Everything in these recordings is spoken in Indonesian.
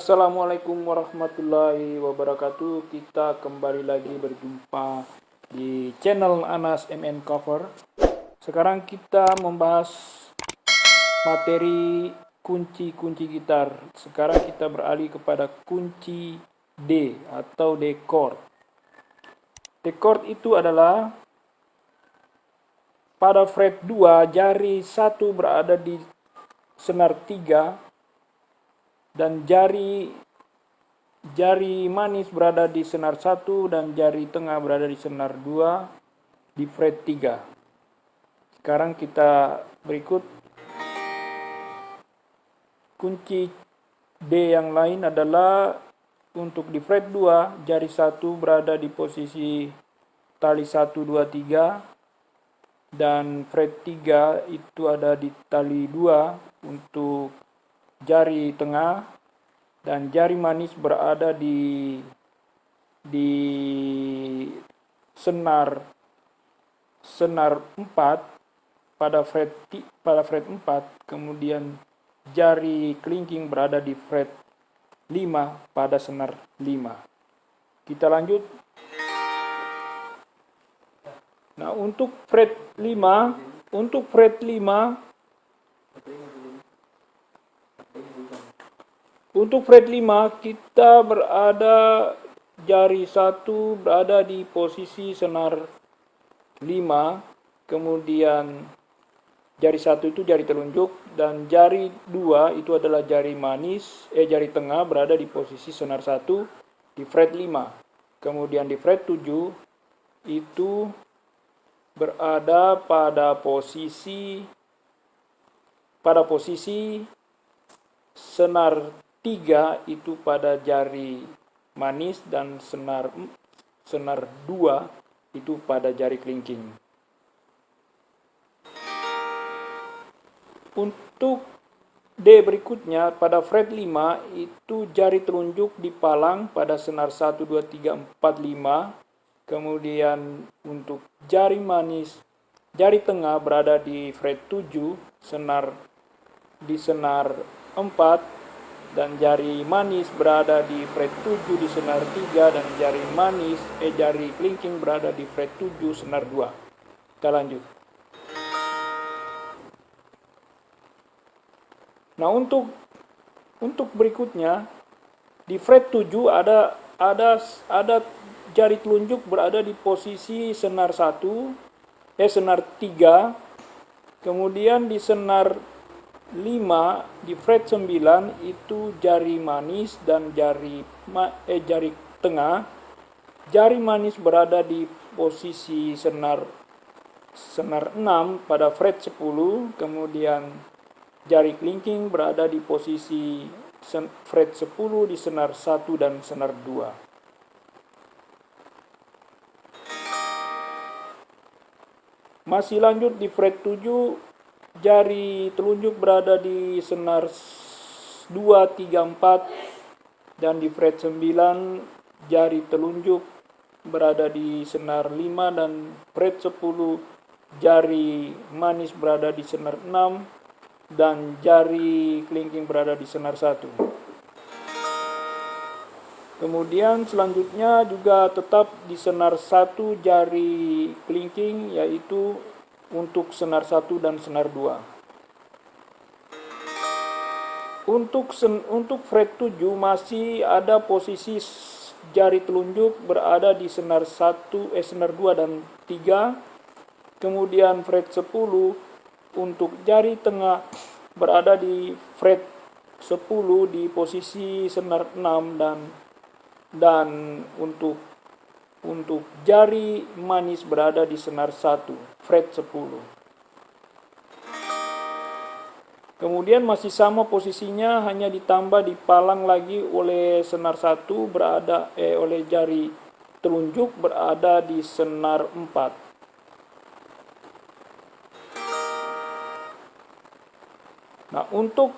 Assalamualaikum warahmatullahi wabarakatuh. Kita kembali lagi berjumpa di channel Anas MN Cover. Sekarang kita membahas materi kunci-kunci gitar. Sekarang kita beralih kepada kunci D atau D chord. D chord itu adalah pada fret 2 jari 1 berada di senar 3 dan jari manis berada di senar 1 dan jari tengah berada di senar 2 di fret 3. Sekarang kita berikut kunci D yang lain adalah untuk di fret 2 jari 1 berada di posisi tali 1 2 3 dan fret 3 itu ada di tali 2 untuk jari tengah, dan jari manis berada di senar 4 pada fret 4, kemudian jari kelingking berada di fret 5 pada senar 5. Kita lanjut. Nah, untuk fret 5 kita berada jari 1 berada di posisi senar 5, kemudian jari 1 itu jari telunjuk dan jari 2 itu adalah jari jari tengah berada di posisi senar 1 di fret 5. Kemudian di fret 7 itu berada pada posisi senar 3 itu pada jari manis dan senar 2 itu pada jari kelingking. Untuk D berikutnya pada fret 5 itu jari telunjuk dipalang pada senar 1 2 3 4 5. Kemudian untuk jari manis, jari tengah berada di fret 7 di senar 4 dan jari manis berada di fret 7 di senar 3 dan jari kelingking berada di fret 7 senar 2. Kita lanjut. Nah, untuk berikutnya di fret 7 ada jari telunjuk berada di posisi senar 3, kemudian di senar 5 di fret 9 itu jari manis dan jari tengah. Jari manis berada di posisi senar 6 pada fret 10, kemudian jari kelingking berada di posisi fret 10 di senar 1 dan senar 2. Masih lanjut di fret 7, jari telunjuk berada di senar 2, 3, 4 dan di fret 9 jari telunjuk berada di senar 5 dan fret 10 jari manis berada di senar 6 dan jari kelingking berada di senar 1. Kemudian selanjutnya juga tetap di senar 1 jari kelingking, yaitu untuk senar 1 dan senar 2. Untuk fret 7 masih ada posisi jari telunjuk berada di senar 2 dan 3. Kemudian fret 10 untuk jari tengah berada di fret 10 di posisi senar 6 dan untuk jari manis berada di senar 1, fret 10. Kemudian masih sama posisinya, hanya ditambah dipalang lagi oleh senar 1 oleh jari telunjuk berada di senar 4. Nah, untuk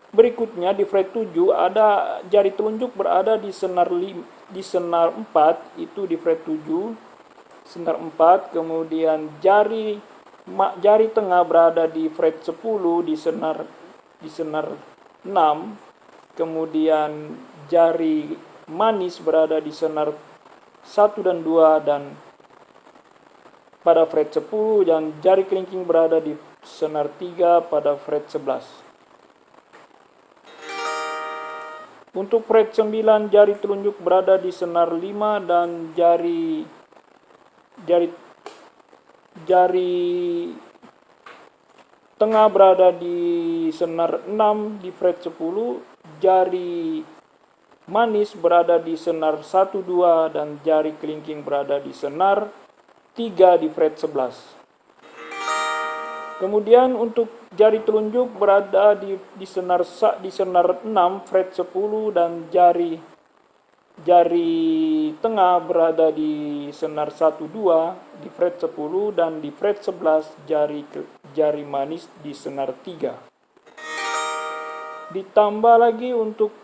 berikutnya di fret 7 ada jari telunjuk berada di senar 4 itu di fret 7 senar 4, kemudian jari tengah berada di fret 10 di senar di senar 6, kemudian jari manis berada di senar 1 dan 2 dan pada fret 10, dan jari kelingking berada di senar 3 pada fret 11. Untuk fret 9, jari telunjuk berada di senar 5 dan jari tengah berada di senar 6 di fret 10, jari manis berada di senar 1, 2, dan jari kelingking berada di senar 3 di fret 11. Kemudian untuk jari telunjuk berada di senar 6 fret 10 dan jari tengah berada di senar 1, 2 di fret 10 dan di fret 11 jari manis di senar 3. Ditambah lagi untuk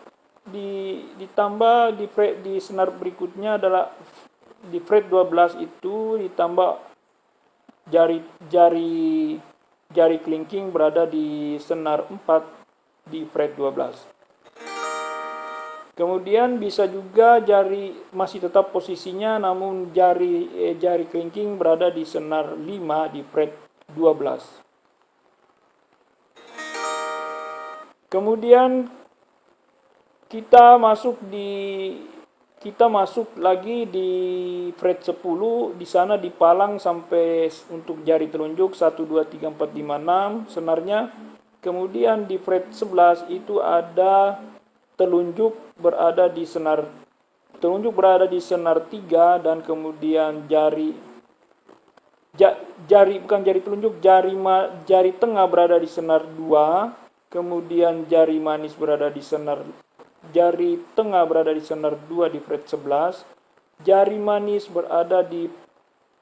ditambah di senar berikutnya adalah di fret 12 itu ditambah jari kelingking berada di senar 4 di fret 12. Kemudian bisa juga jari masih tetap posisinya, namun jari kelingking berada di senar 5 di fret 12. Kemudian kita masuk lagi di fret 10, di sana dipalang sampai untuk jari telunjuk 1, 2, 3, 4, 5, 6 senarnya. Kemudian di fret 11 itu ada telunjuk berada di senar 3 dan kemudian jari tengah berada di senar 2, kemudian jari tengah berada di senar 2 di fret 11, jari manis berada di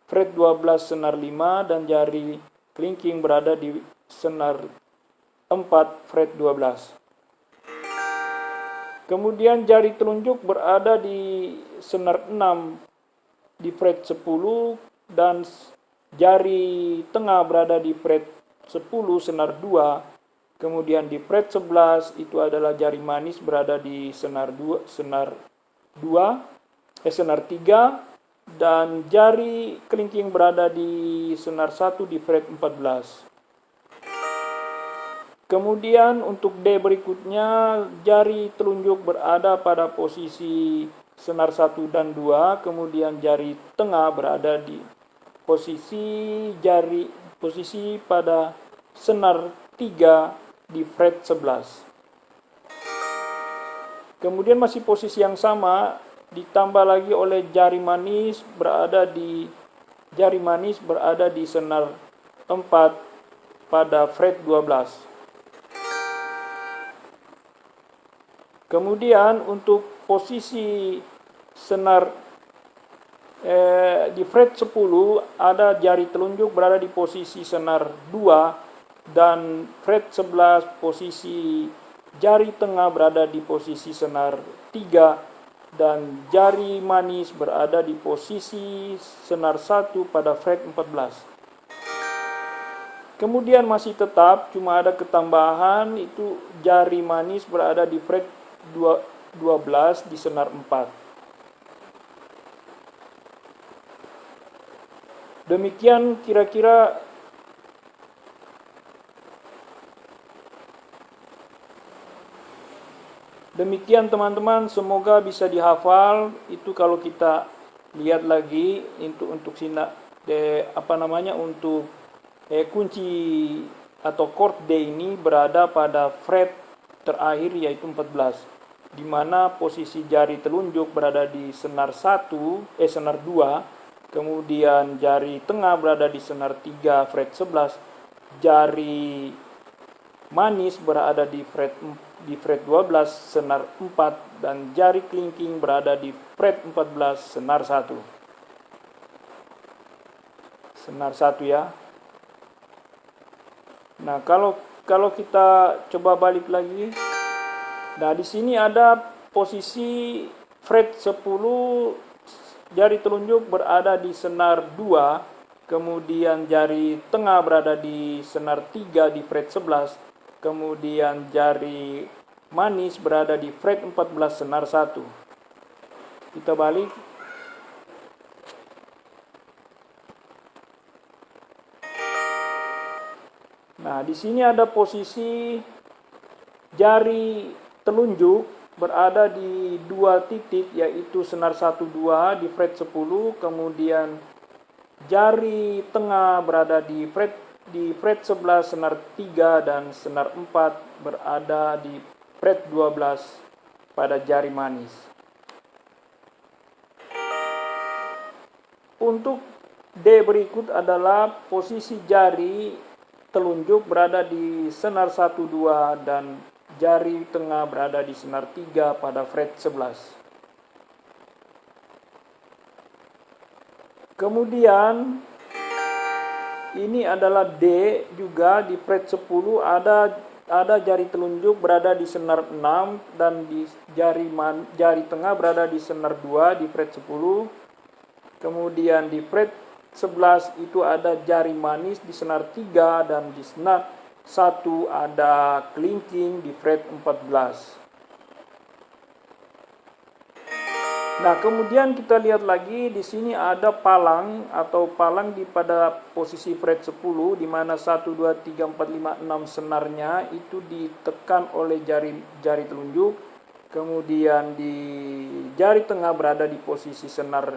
fret 12 senar 5 dan jari kelingking berada di senar 4 fret 12. Kemudian jari telunjuk berada di senar 6 di fret 10 dan jari tengah berada di fret 10 senar 2. Kemudian di fret 11 itu adalah jari manis berada di senar 3 dan jari kelingking berada di senar 1 di fret 14. Kemudian untuk D berikutnya, jari telunjuk berada pada posisi senar 1 dan 2, kemudian jari tengah berada di posisi pada senar 3 di fret 11. Kemudian masih posisi yang sama, ditambah lagi oleh jari manis berada di senar 4 pada fret 12. Kemudian untuk posisi senar di fret 10 ada jari telunjuk berada di posisi senar 2 dan fret 11 posisi jari tengah berada di posisi senar 3 dan jari manis berada di posisi senar 1 pada fret 14. Kemudian masih tetap cuma ada ketambahan, itu jari manis berada di fret 12 di senar 4. Demikian kira-kira teman-teman, semoga bisa dihafal. Itu kalau kita lihat lagi untuk kunci atau chord D ini berada pada fret terakhir yaitu 14, di mana posisi jari telunjuk berada di senar 2, kemudian jari tengah berada di senar 3 fret 11, jari manis berada di fret 12 senar 4 dan jari kelingking berada di fret 14 senar 1. Senar 1 ya. Nah, kalau kita coba balik lagi. Nah, di sini ada posisi fret 10, jari telunjuk berada di senar 2, kemudian jari tengah berada di senar 3 di fret 11, kemudian jari manis berada di fret 14 senar 1. Kita balik. Nah, di sini ada posisi jari telunjuk berada di 2 titik, yaitu senar 1 2 di fret 10, kemudian jari tengah berada di fret 11 senar 3 dan senar 4 berada di fret 12 pada jari manis. Untuk D berikut adalah posisi jari telunjuk berada di senar 1 2 dan jari tengah berada di senar 3 pada fret 11. Kemudian ini adalah D juga di fret 10, ada jari telunjuk berada di senar 6 dan di jari tengah berada di senar 2 di fret 10. Kemudian di fret 11 itu ada jari manis di senar 3 dan di senar 1 ada kelingking di fret 14. Nah, kemudian kita lihat lagi di sini ada palang atau palang pada posisi fret 10 di mana 1 2 3 4 5 6 senarnya itu ditekan oleh jari telunjuk. Kemudian di jari tengah berada di posisi senar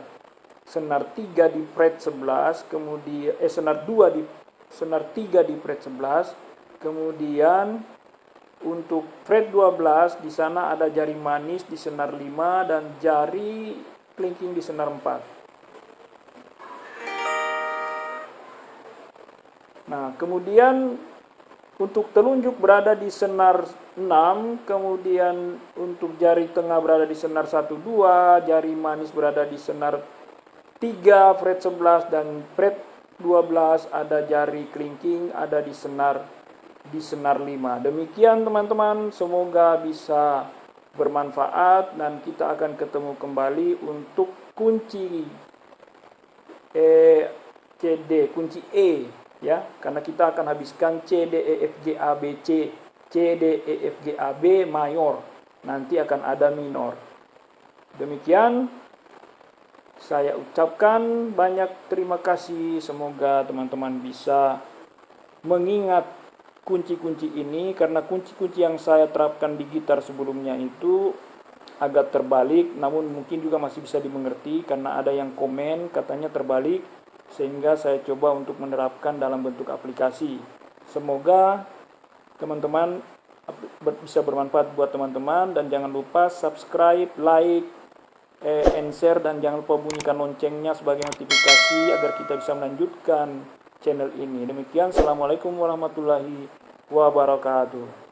3 di fret 11, kemudian senar 3 di fret 11. Kemudian untuk fret 12 di sana ada jari manis di senar 5 dan jari kelingking di senar 4. Nah, kemudian untuk telunjuk berada di senar 6, kemudian untuk jari tengah berada di senar 1 2, jari manis berada di senar 3 fret 11 dan fret 12 ada jari kelingking ada di senar 5. Demikian teman-teman, semoga bisa bermanfaat dan kita akan ketemu kembali untuk kunci kunci E ya, karena kita akan habiskan C D E F G A B C, C D E F G A B mayor. Nanti akan ada minor. Demikian saya ucapkan banyak terima kasih. Semoga teman-teman bisa mengingat kunci-kunci ini, karena kunci-kunci yang saya terapkan di gitar sebelumnya itu agak terbalik, namun mungkin juga masih bisa dimengerti karena ada yang komen katanya terbalik, sehingga saya coba untuk menerapkan dalam bentuk aplikasi. Semoga teman-teman bisa bermanfaat buat teman-teman, dan jangan lupa subscribe, like, and share, dan jangan lupa bunyikan loncengnya sebagai notifikasi agar kita bisa melanjutkan channel ini. Demikian, assalamualaikum warahmatullahi wabarakatuh.